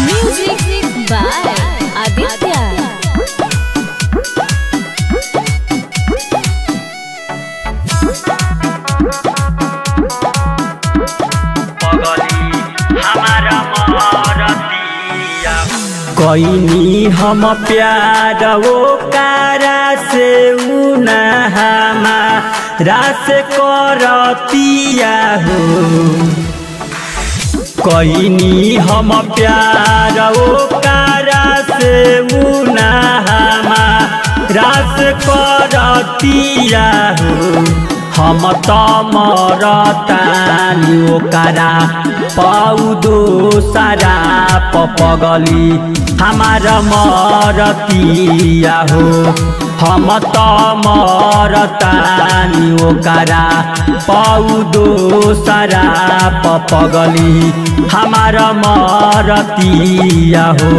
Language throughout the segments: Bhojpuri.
Music by Aditya. कोई हम प्यार वो कारा से उना हमारा से करतिया हो। कोई हम प्यार वो कारा से उना हमारा से करतिया हो। हम तो मरतानी ओकरा पौदो सारा पगली हमारा मरतिया हो। हम तो मरतानी ओकरा पौदो सारा पगली हमारा मरतिया हो।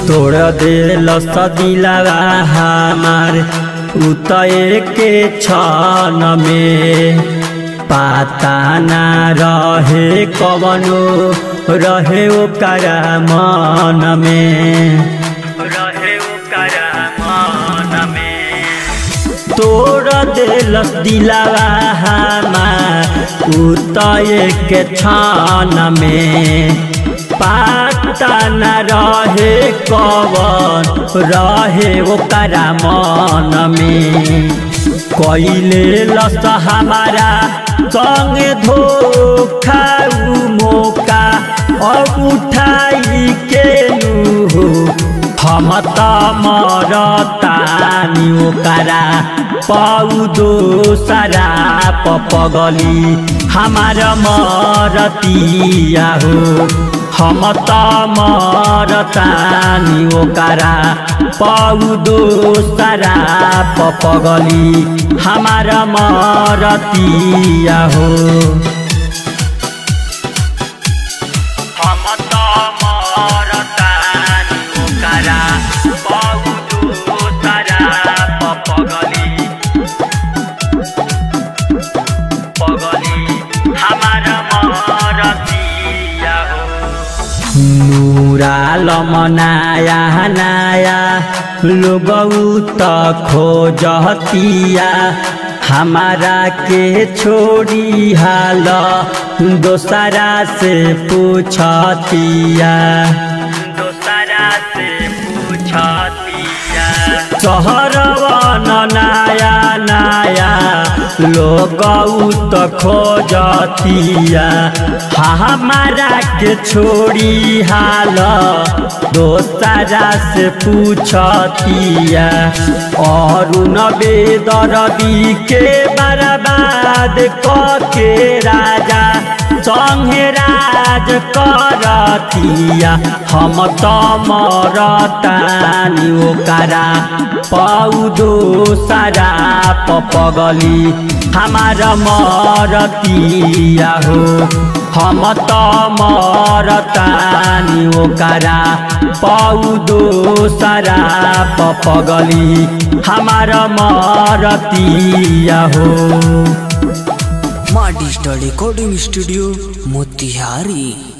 तोड़ दिल सदिलवा हमार उतए के छन में पता ना रहे कवनो रहे ओकरा मन में तोड़ दिल दिलवा हमार उतए के छन में पता न रहे कवन रहे ओकरा मन में। कइले लस हमारा संग धोखा मौका अब उठाई के नु। हम तो मरतानी ओकरा पौदो सारा पगली हमारा मरतिया हो। हम तो मरतानी ओकरा पौदो सारा पगली हमारा मरतिया हो। नूराल मनाया नाया लोग त खोजतिया हमारा के छोड़ी हाल दोसरा से पूछतिया। शहरवन नाया नाया लोग त खोजतिया हमारा के छोड़ी हाल दोसरा से पूछतिया। और बेदर्दी के बर्बाद के राजा संगे राज करतिया। हम तो मरतानी ओकरा पौदो सारा पगली हमारा मरतिया हो। हम तो मरतानी ओकरा पौदो सारा पगली हमारा मरतिया हो। माँ डिजिटल रिकॉर्डिंग स्टूडियो मोतिहारी।